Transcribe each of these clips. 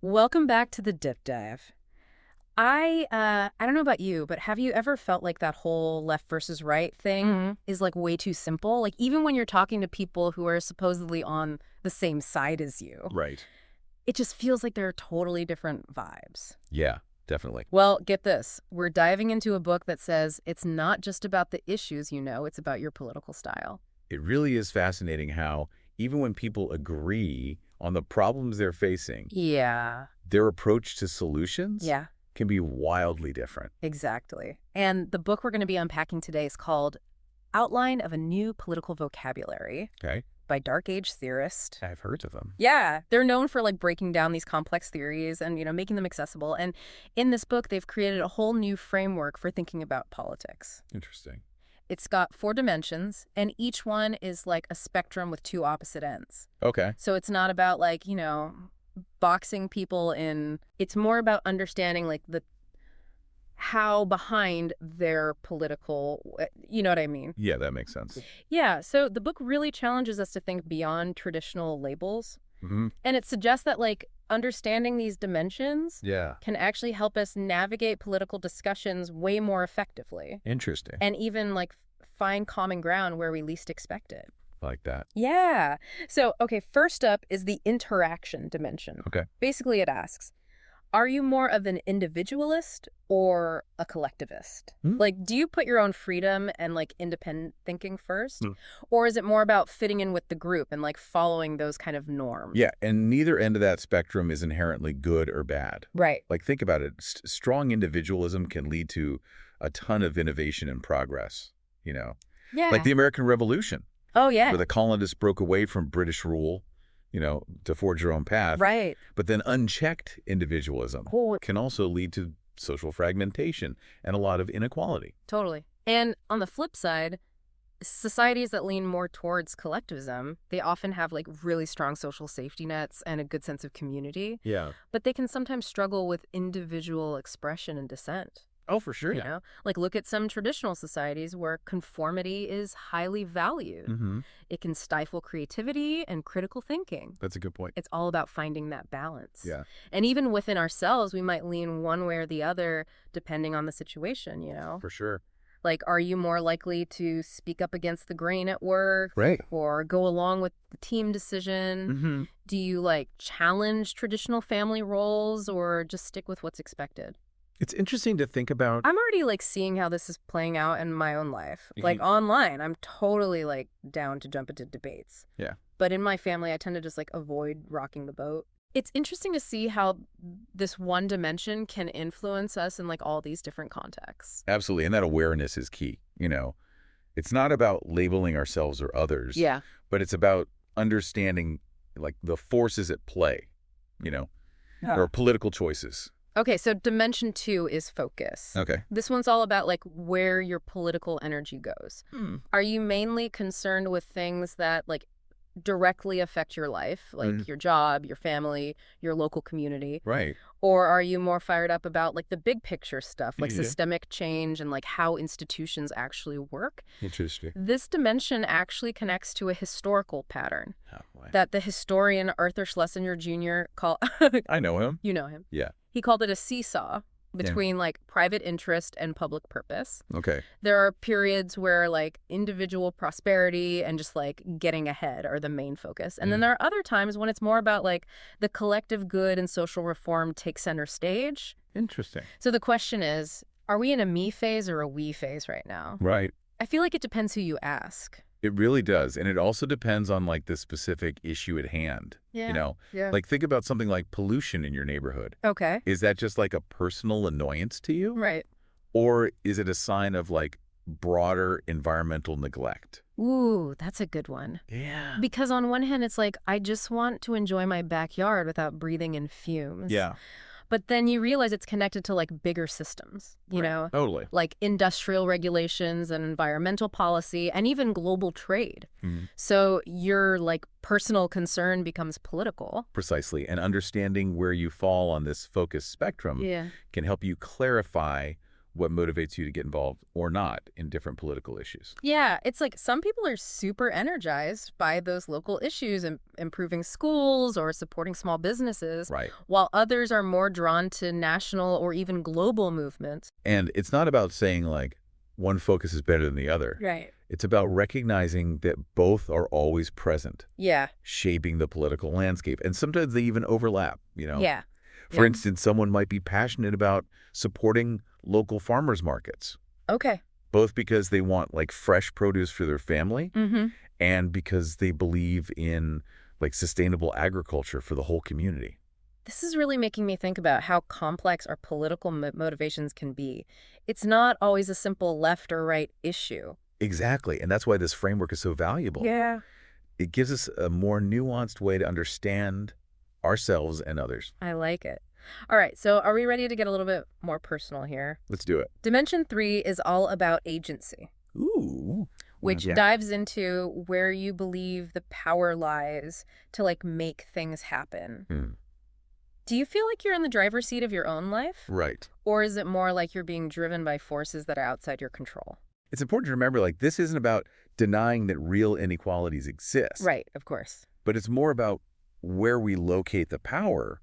Welcome back to the Dip Dive. I don't know about you, but have you ever felt like that whole left versus right thing is like way too simple? Like even when you're talking to people who are supposedly on the same side as you, Right. it just feels like they're totally different vibes. Yeah, definitely. Well, get this. We're diving into a book that says it's not just about the issues it's about your political style. It really is fascinating how, even when people agree on the problems they're facing, Yeah. their approach to solutions Yeah, can be wildly different. exactly. And the book we're going to be unpacking today is called Outline of a New Political Vocabulary Okay? by Dark Age theorist. I've heard of them. Yeah, they're known for like breaking down these complex theories and, making them accessible. And in this book, they've created a whole new framework for thinking about politics. Interesting. It's got 4 dimensions, and each one is like a spectrum with two opposite ends. Okay. So it's not about like, boxing people in. It's more about understanding like the how behind their political, you know what I mean? Yeah, that makes sense. Yeah, so the book really challenges us to think beyond traditional labels. hmm And it suggests that, like, understanding these dimensions Yeah. can actually help us navigate political discussions way more effectively Interesting. and even, like, find common ground where we least expect it. Like that. Yeah. So, okay, first up is the interaction dimension. Okay. Basically, it asks, are you more of an individualist or a collectivist? Hmm. Like, do you put your own freedom and like independent thinking first? Hmm. Or is it more about fitting in with the group and like following those kind of norms? Yeah, and neither end of that spectrum is inherently good or bad. Right. Like, think about it. Strong individualism can lead to a ton of innovation and progress, Yeah. Like the American Revolution, Oh, yeah. where the colonists broke away from British rule, to forge their own path. Right. But then unchecked individualism Oh, can also lead to social fragmentation and a lot of inequality. totally. And on the flip side, societies that lean more towards collectivism, they often have like really strong social safety nets and a good sense of community, Yeah. but they can sometimes struggle with individual expression and dissent. Oh, for sure. You know, like look at some traditional societies where conformity is highly valued. Mm-hmm. It can stifle creativity and critical thinking. That's a good point. It's all about finding that balance. Yeah. And even within ourselves, we might lean one way or the other depending on the situation. For sure. Like, are you more likely to speak up against the grain at work? Right. Or go along with the team decision? Mm-hmm. Do you like challenge traditional family roles or just stick with what's expected? It's interesting to think about. I'm already like seeing how this is playing out in my own life. Mhm. Like online, I'm totally like down to jump into debates. Yeah. But in my family, I tend to just like avoid rocking the boat. It's interesting to see how this one dimension can influence us in like all these different contexts. Absolutely. And that awareness is key. It's not about labeling ourselves or others. Yeah. But it's about understanding like the forces at play, or political choices. Okay, so dimension 2 is focus. Okay. This one's all about like where your political energy goes. Are you mainly concerned with things that like directly affect your life, like your job, your family, your local community? Right. Or are you more fired up about like the big picture stuff, like Yeah. systemic change and like how institutions actually work? Interesting. This dimension actually connects to a historical pattern Oh, boy. that the historian Arthur Schlesinger Jr. called, I know him. you know him. Yeah. He called it a seesaw between like private interest and public purpose. Okay. There are periods where like individual prosperity and just like getting ahead are the main focus. And then there are other times when it's more about like the collective good and social reform take center stage. Interesting. So the question is, are we in a me phase or a we phase right now? Right. I feel like it depends who you ask. It really does. And it also depends on like the specific issue at hand. Yeah. Like think about something like pollution in your neighborhood. Okay. Is that just like a personal annoyance to you? Right. Or is it a sign of like broader environmental neglect? Ooh, that's a good one. Yeah. Because on one hand, it's like, I just want to enjoy my backyard without breathing in fumes. Yeah. But then you realize it's connected to like bigger systems, you know, Totally. like industrial regulations and environmental policy and even global trade. So your like personal concern becomes political. Precisely. And understanding where you fall on this focus spectrum Yeah. can help you clarify what motivates you to get involved or not in different political issues. Yeah, it's like some people are super energized by those local issues and improving schools or supporting small businesses, Right. while others are more drawn to national or even global movements. And it's not about saying like one focus is better than the other. Right. It's about recognizing that both are always present, Yeah. shaping the political landscape. And sometimes they even overlap, Yeah. For Yeah. instance, someone might be passionate about supporting local farmers markets, Okay. both because they want like fresh produce for their family Mm-hmm. and because they believe in like sustainable agriculture for the whole community. This is really making me think about how complex our political motivations can be. It's not always a simple left or right issue. Exactly. And that's why this framework is so valuable. Yeah. It gives us a more nuanced way to understand ourselves and others. I like it. All right, so are we ready to get a little bit more personal here? Let's do it. Dimension 3 is all about agency, Ooh. which Yeah. dives into where you believe the power lies to like make things happen. Hmm. Do you feel like you're in the driver's seat of your own life? Right. Or is it more like you're being driven by forces that are outside your control? It's important to remember, like, this isn't about denying that real inequalities exist. Right, of course. But it's more about where we locate the power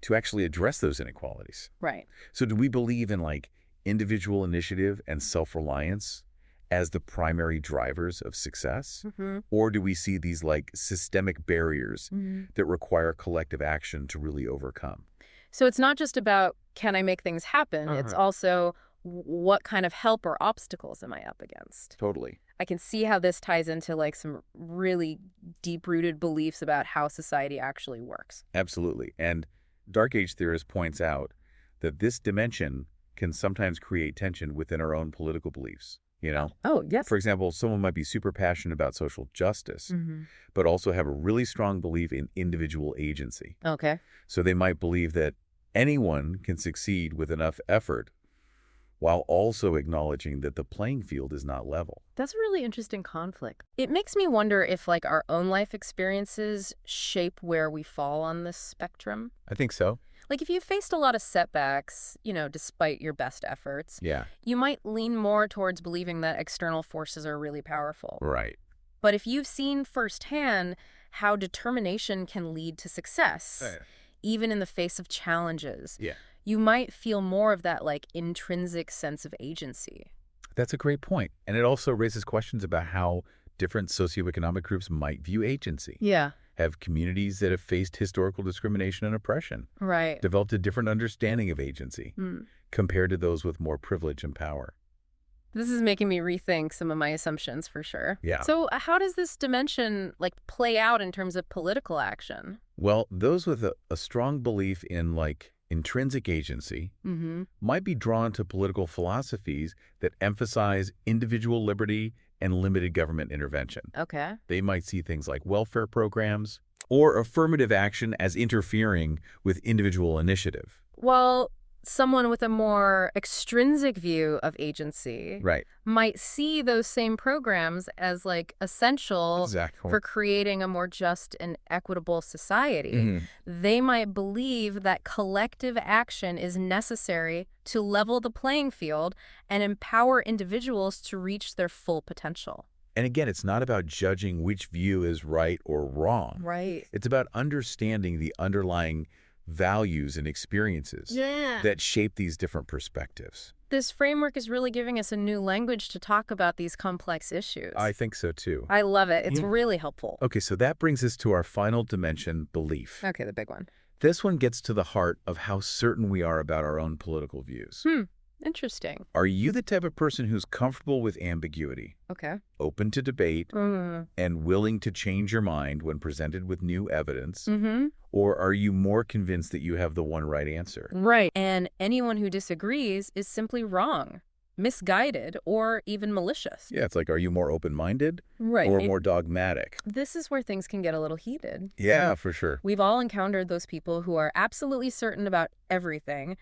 to actually address those inequalities. Right. So do we believe in, like, individual initiative and self-reliance as the primary drivers of success? Mm-hmm. Or do we see these, like, systemic barriers Mm-hmm. that require collective action to really overcome? So it's not just about, can I make things happen? It's also, what kind of help or obstacles am I up against? Totally. I can see how this ties into like some really deep-rooted beliefs about how society actually works. Absolutely. And Dark Age theorist points out that this dimension can sometimes create tension within our own political beliefs. Oh, yes. For example, someone might be super passionate about social justice, Mm-hmm. but also have a really strong belief in individual agency. Okay. So they might believe that anyone can succeed with enough effort while also acknowledging that the playing field is not level. That's a really interesting conflict. It makes me wonder if like our own life experiences shape where we fall on this spectrum. I think so. Like if you faced a lot of setbacks, despite your best efforts, Yeah. you might lean more towards believing that external forces are really powerful. Right. But if you've seen firsthand how determination can lead to success, even in the face of challenges, Yeah. you might feel more of that like intrinsic sense of agency. That's a great point. And it also raises questions about how different socioeconomic groups might view agency. Yeah. Have communities that have faced historical discrimination and oppression Right. developed a different understanding of agency compared to those with more privilege and power? This is making me rethink some of my assumptions for sure. Yeah. So how does this dimension like play out in terms of political action? Well, those with a strong belief in like intrinsic agency Mm-hmm. might be drawn to political philosophies that emphasize individual liberty and limited government intervention. Okay. They might see things like welfare programs or affirmative action as interfering with individual initiative. Well, someone with a more extrinsic view of agency Right. might see those same programs as like essential Exactly. for creating a more just and equitable society. Mhm. They might believe that collective action is necessary to level the playing field and empower individuals to reach their full potential. And again, it's not about judging which view is right or wrong. Right. It's about understanding the underlying values and experiences that shape these different perspectives. This framework is really giving us a new language to talk about these complex issues. I think so too. I love it. It's really helpful. Okay, so that brings us to our final dimension, belief. Okay, the big one. This one gets to the heart of how certain we are about our own political views. Interesting. Are you the type of person who's comfortable with ambiguity, Okay. open to debate, Mm-hmm. and willing to change your mind when presented with new evidence? Mm-hmm. Or are you more convinced that you have the one right answer? Right. And anyone who disagrees is simply wrong, misguided, or even malicious. Yeah, it's like, are you more open-minded Right. or more dogmatic? This is where things can get a little heated. Yeah, for sure. We've all encountered those people who are absolutely certain about everything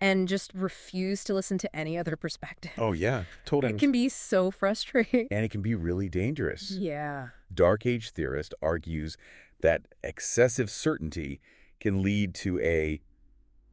and just refuse to listen to any other perspective. Oh, yeah, totally. It can be so frustrating. And it can be really dangerous. Yeah. Dark Age theorist argues that excessive certainty can lead to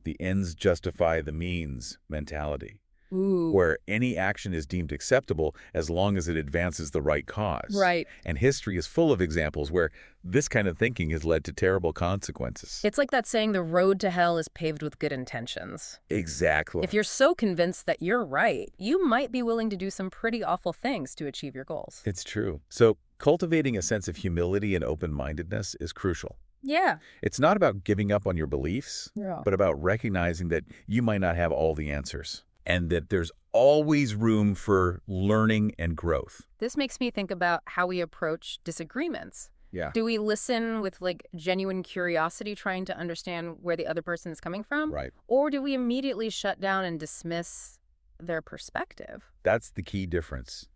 the ends justify the means mentality. Ooh. where any action is deemed acceptable as long as it advances the right cause. Right. And history is full of examples where this kind of thinking has led to terrible consequences. It's like that saying, the road to hell is paved with good intentions. Exactly. If you're so convinced that you're right, you might be willing to do some pretty awful things to achieve your goals. It's true. So cultivating a sense of humility and open-mindedness is crucial. Yeah. It's not about giving up on your beliefs, Yeah. but about recognizing that you might not have all the answers and that there's always room for learning and growth. This makes me think about how we approach disagreements. Yeah. Do we listen with genuine curiosity, trying to understand where the other person is coming from? Right. Or do we immediately shut down and dismiss their perspective? That's the key difference.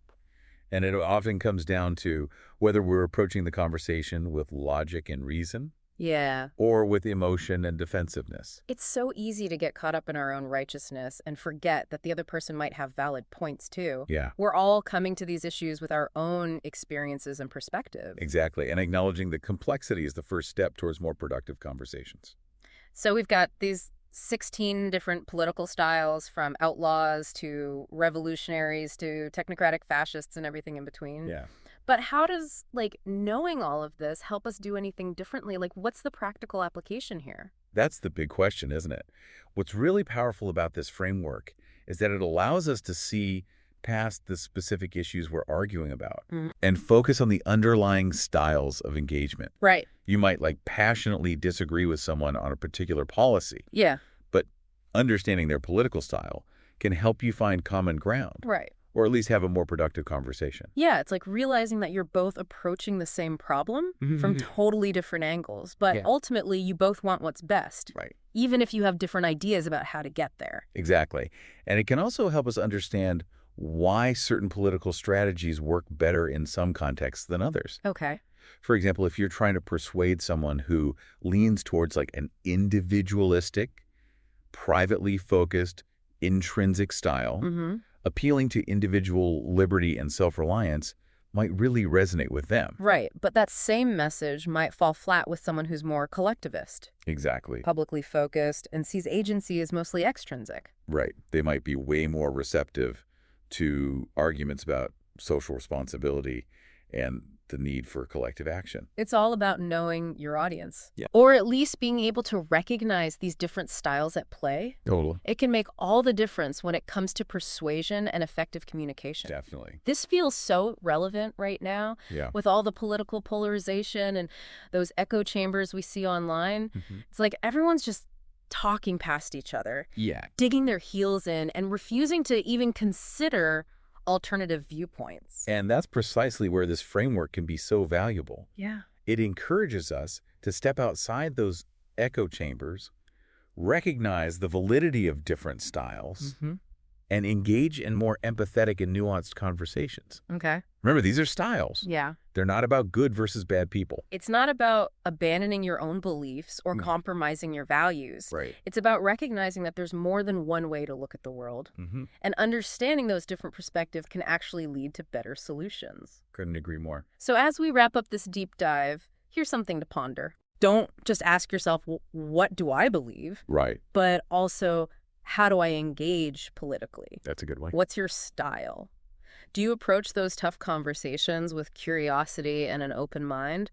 And it often comes down to whether we're approaching the conversation with logic and reason Yeah. or with emotion and defensiveness. It's so easy to get caught up in our own righteousness and forget that the other person might have valid points too. Yeah, We're all coming to these issues with our own experiences and perspectives. exactly. And acknowledging the complexity is the first step towards more productive conversations. So we've got these 16 different political styles, from outlaws to revolutionaries to technocratic fascists and everything in between. Yeah. But how does, knowing all of this help us do anything differently? What's the practical application here? That's the big question, isn't it? What's really powerful about this framework is that it allows us to see past the specific issues we're arguing about and focus on the underlying styles of engagement. Right. You might passionately disagree with someone on a particular policy, Yeah. but understanding their political style can help you find common ground, Right. or at least have a more productive conversation. Yeah, it's like realizing that you're both approaching the same problem from totally different angles, but Yeah. ultimately you both want what's best, Right. even if you have different ideas about how to get there. Exactly. And it can also help us understand why certain political strategies work better in some contexts than others. Okay. For example, if you're trying to persuade someone who leans towards an individualistic, privately focused, intrinsic style, Mm-hmm. appealing to individual liberty and self-reliance might really resonate with them. Right, but that same message might fall flat with someone who's more collectivist, Exactly. publicly focused, and sees agency as mostly extrinsic. Right. They might be way more receptive to arguments about social responsibility and the need for collective action. It's all about knowing your audience. Yeah. Or at least being able to recognize these different styles at play. Totally. It can make all the difference when it comes to persuasion and effective communication. Definitely. This feels so relevant right now Yeah. with all the political polarization and those echo chambers we see online. It's like everyone's just talking past each other, Yeah. digging their heels in, and refusing to even consider alternative viewpoints. And that's precisely where this framework can be so valuable. Yeah. It encourages us to step outside those echo chambers, recognize the validity of different styles, and engage in more empathetic and nuanced conversations. Okay. Remember, these are styles. Yeah. They're not about good versus bad people. It's not about abandoning your own beliefs or No. compromising your values. Right. It's about recognizing that there's more than one way to look at the world. And understanding those different perspectives can actually lead to better solutions. Couldn't agree more. So as we wrap up this deep dive, here's something to ponder. Don't just ask yourself, what do I believe? Right. But also, how do I engage politically? That's a good one. What's your style? Do you approach those tough conversations with curiosity and an open mind?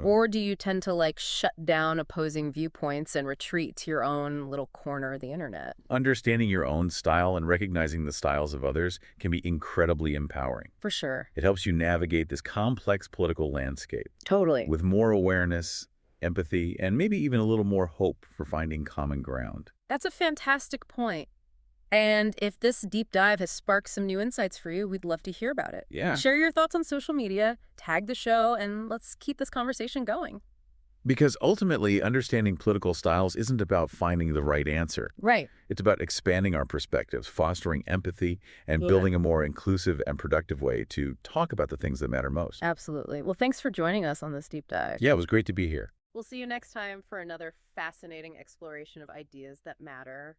Or do you tend to shut down opposing viewpoints and retreat to your own little corner of the internet? Understanding your own style and recognizing the styles of others can be incredibly empowering. For sure. It helps you navigate this complex political landscape Totally. with more awareness, empathy, and maybe even a little more hope for finding common ground. That's a fantastic point. And if this deep dive has sparked some new insights for you, we'd love to hear about it. Yeah. Share your thoughts on social media, tag the show, and let's keep this conversation going. Because ultimately, understanding political styles isn't about finding the right answer. Right. It's about expanding our perspectives, fostering empathy, and Yeah. building a more inclusive and productive way to talk about the things that matter most. Absolutely. Well, thanks for joining us on this deep dive. Yeah, it was great to be here. We'll see you next time for another fascinating exploration of ideas that matter.